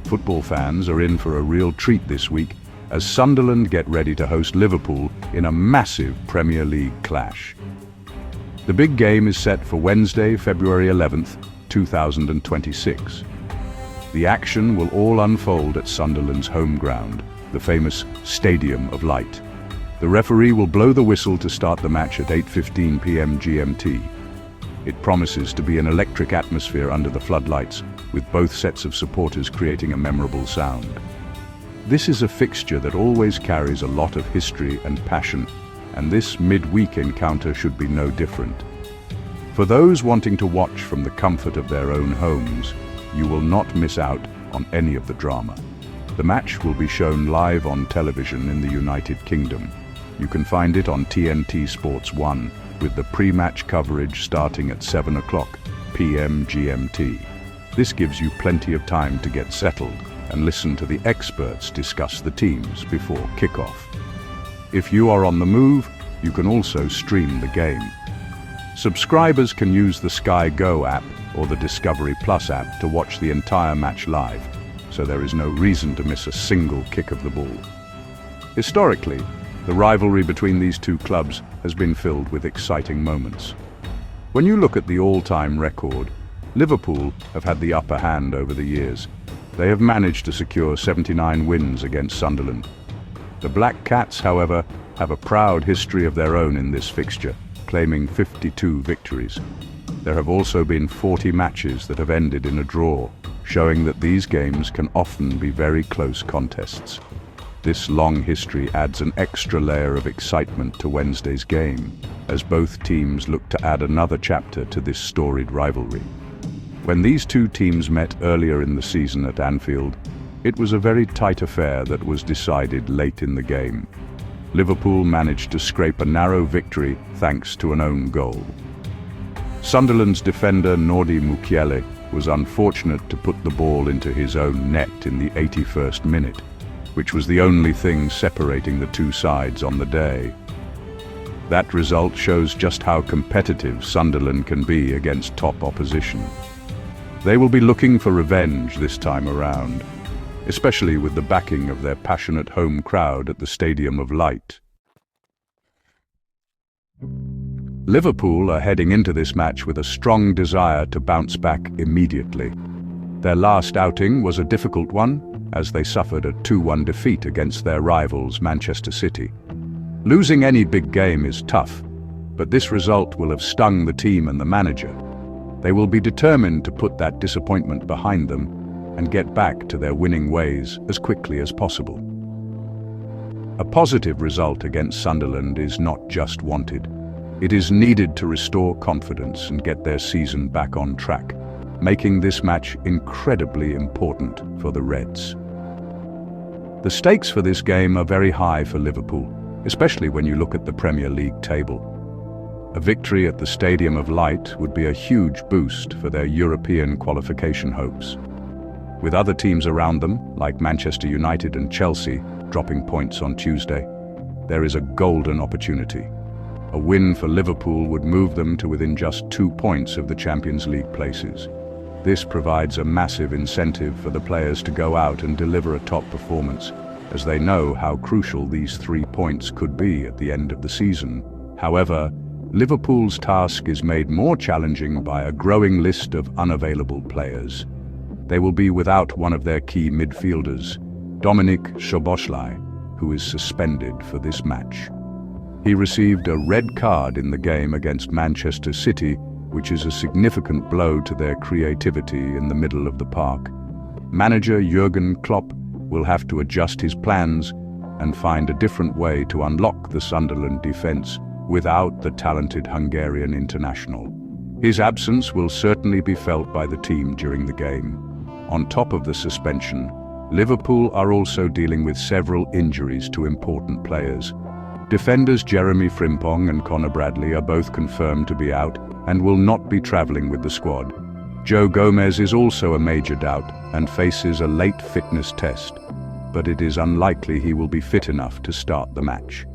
Football fans are in for a real treat this week as Sunderland get ready to host Liverpool in a massive Premier League clash. The big game is set for Wednesday, February 11th, 2026. The action will all unfold at Sunderland's home ground, the famous Stadium of Light. The referee will blow the whistle to start the match at 8:15 p.m. GMT. It promises to be an electric atmosphere under the floodlights, with both sets of supporters creating a memorable sound. This is a fixture that always carries a lot of history and passion, and this midweek encounter should be no different. For those wanting to watch from the comfort of their own homes, you will not miss out on any of the drama. The match will be shown live on television in the United Kingdom. You can find it on TNT Sports 1, with the pre-match coverage starting at 7 o'clock p.m. GMT. This gives you plenty of time to get settled and listen to the experts discuss the teams before kickoff. If you are on the move, you can also stream the game. Subscribers can use the Sky Go app or the Discovery Plus app to watch the entire match live, so there is no reason to miss a single kick of the ball. Historically, the rivalry between these two clubs has been filled with exciting moments. When you look at the all-time record, Liverpool have had the upper hand over the years. They have managed to secure 79 wins against Sunderland. The Black Cats, however, have a proud history of their own in this fixture, claiming 52 victories. There have also been 40 matches that have ended in a draw, showing that these games can often be very close contests. This long history adds an extra layer of excitement to Wednesday's game, as both teams look to add another chapter to this storied rivalry. When these two teams met earlier in the season at Anfield, it was a very tight affair that was decided late in the game. Liverpool managed to scrape a narrow victory thanks to an own goal. Sunderland's defender Nordi Mukiele was unfortunate to put the ball into his own net in the 81st minute, which was the only thing separating the two sides on the day. That result shows just how competitive Sunderland can be against top opposition. They will be looking for revenge this time around, especially with the backing of their passionate home crowd at the Stadium of Light. Liverpool are heading into this match with a strong desire to bounce back immediately. Their last outing was a difficult one, as they suffered a 2-1 defeat against their rivals Manchester City. Losing any big game is tough, but this result will have stung the team and the manager. They will be determined to put that disappointment behind them and get back to their winning ways as quickly as possible. A positive result against Sunderland is not just wanted. It is needed to restore confidence and get their season back on track, making this match incredibly important for the Reds. The stakes for this game are very high for Liverpool, especially when you look at the Premier League table. A victory at the Stadium of Light would be a huge boost for their European qualification hopes. With other teams around them, like Manchester United and Chelsea, dropping points on Tuesday, there is a golden opportunity. A win for Liverpool would move them to within just 2 points of the Champions League places. This provides a massive incentive for the players to go out and deliver a top performance, as they know how crucial these 3 points could be at the end of the season. However, Liverpool's task is made more challenging by a growing list of unavailable players. They will be without one of their key midfielders, Dominik Szoboszlai, who is suspended for this match. He received a red card in the game against Manchester City, which is a significant blow to their creativity in the middle of the park. Manager Jurgen Klopp will have to adjust his plans and find a different way to unlock the Sunderland defence without the talented Hungarian international. His absence will certainly be felt by the team during the game. On top of the suspension, Liverpool are also dealing with several injuries to important players. Defenders Jeremy Frimpong and Conor Bradley are both confirmed to be out and will not be travelling with the squad. Joe Gomez is also a major doubt and faces a late fitness test, but it is unlikely he will be fit enough to start the match.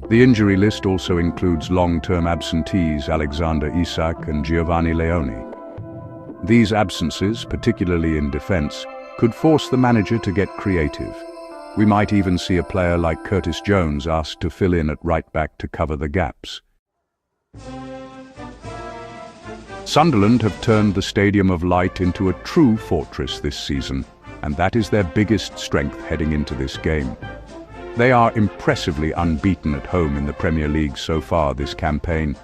The injury list also includes long-term absentees Alexander Isak and Giovanni Leone. These absences, particularly in defence, could force the manager to get creative. We might even see a player like Curtis Jones asked to fill in at right back to cover the gaps. Sunderland have turned the Stadium of Light into a true fortress this season, and that is their biggest strength heading into this game. They are impressively unbeaten at home in the Premier League so far this campaign.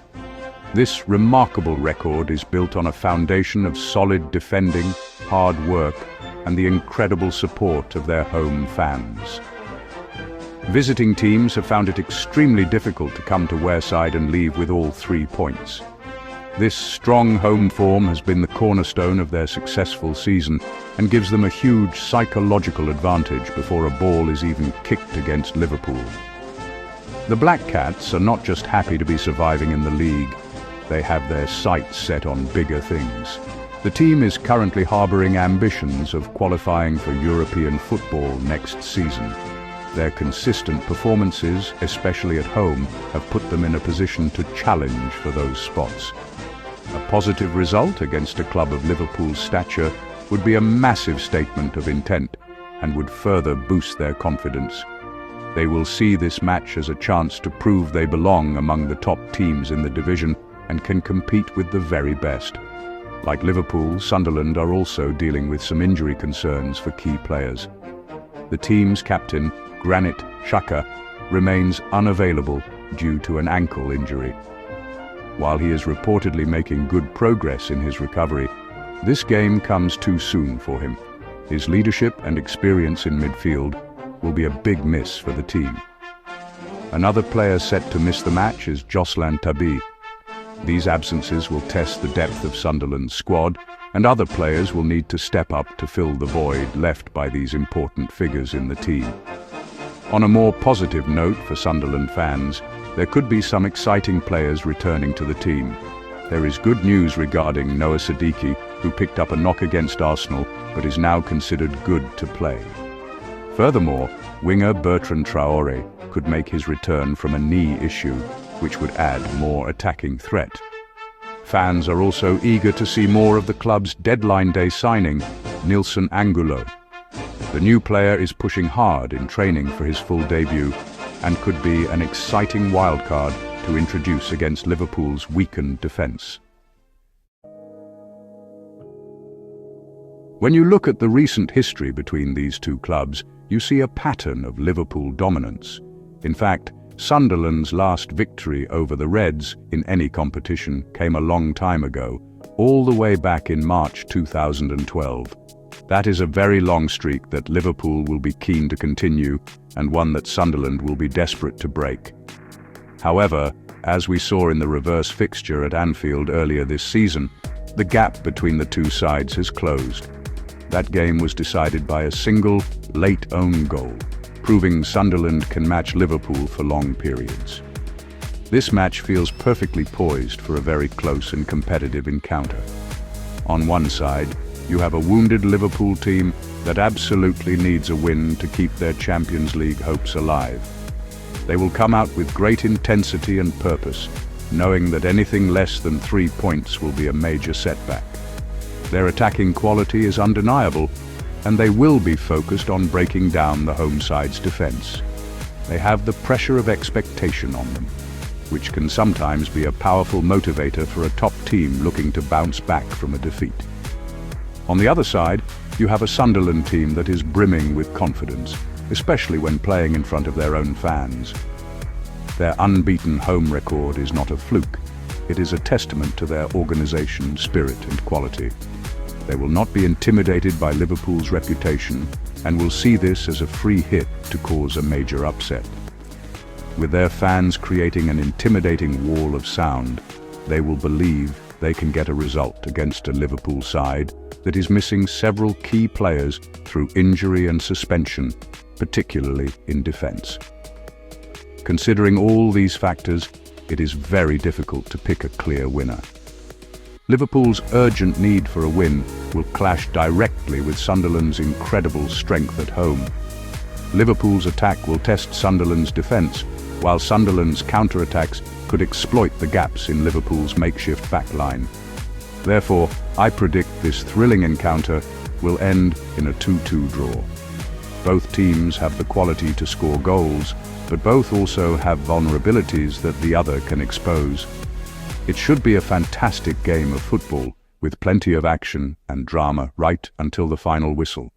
This remarkable record is built on a foundation of solid defending, hard work, and the incredible support of their home fans. Visiting teams have found it extremely difficult to come to Wearside and leave with all 3 points. This strong home form has been the cornerstone of their successful season and gives them a huge psychological advantage before a ball is even kicked against Liverpool. The Black Cats are not just happy to be surviving in the league, they have their sights set on bigger things. The team is currently harbouring ambitions of qualifying for European football next season. Their consistent performances, especially at home, have put them in a position to challenge for those spots. A positive result against a club of Liverpool's stature would be a massive statement of intent and would further boost their confidence. They will see this match as a chance to prove they belong among the top teams in the division and can compete with the very best. Like Liverpool, Sunderland are also dealing with some injury concerns for key players. The team's captain, Granit Xhaka, remains unavailable due to an ankle injury. While he is reportedly making good progress in his recovery, this game comes too soon for him. His leadership and experience in midfield will be a big miss for the team. Another player set to miss the match is Jocelyn Tabi. These absences will test the depth of Sunderland's squad, and other players will need to step up to fill the void left by these important figures in the team. On a more positive note for Sunderland fans, there could be some exciting players returning to the team. There is good news regarding Noah Siddiqui, who picked up a knock against Arsenal but is now considered good to play. Furthermore, winger Bertrand Traoré could make his return from a knee issue, which would add more attacking threat. Fans are also eager to see more of the club's deadline day signing, Nilson Angulo. The new player is pushing hard in training for his full debut and could be an exciting wildcard to introduce against Liverpool's weakened defence. When you look at the recent history between these two clubs, you see a pattern of Liverpool dominance. In fact, Sunderland's last victory over the Reds in any competition came a long time ago, all the way back in March 2012. That is a very long streak that Liverpool will be keen to continue, and one that Sunderland will be desperate to break. However, as we saw in the reverse fixture at Anfield earlier this season, the gap between the two sides has closed. That game was decided by a single, late own goal, proving Sunderland can match Liverpool for long periods. This match feels perfectly poised for a very close and competitive encounter. On one side, you have a wounded Liverpool team that absolutely needs a win to keep their Champions League hopes alive. They will come out with great intensity and purpose, knowing that anything less than 3 points will be a major setback. Their attacking quality is undeniable, and they will be focused on breaking down the home side's defence. They have the pressure of expectation on them, which can sometimes be a powerful motivator for a top team looking to bounce back from a defeat. On the other side, you have a Sunderland team that is brimming with confidence, especially when playing in front of their own fans. Their unbeaten home record is not a fluke. It is a testament to their organisation, spirit and quality. They will not be intimidated by Liverpool's reputation and will see this as a free hit to cause a major upset. With their fans creating an intimidating wall of sound, they will believe they can get a result against a Liverpool side that is missing several key players through injury and suspension, particularly in defence. Considering all these factors, it is very difficult to pick a clear winner. Liverpool's urgent need for a win will clash directly with Sunderland's incredible strength at home. Liverpool's attack will test Sunderland's defence, while Sunderland's counter-attacks could exploit the gaps in Liverpool's makeshift backline. Therefore, I predict this thrilling encounter will end in a 2-2 draw. Both teams have the quality to score goals, but both also have vulnerabilities that the other can expose. It should be a fantastic game of football, with plenty of action and drama right until the final whistle.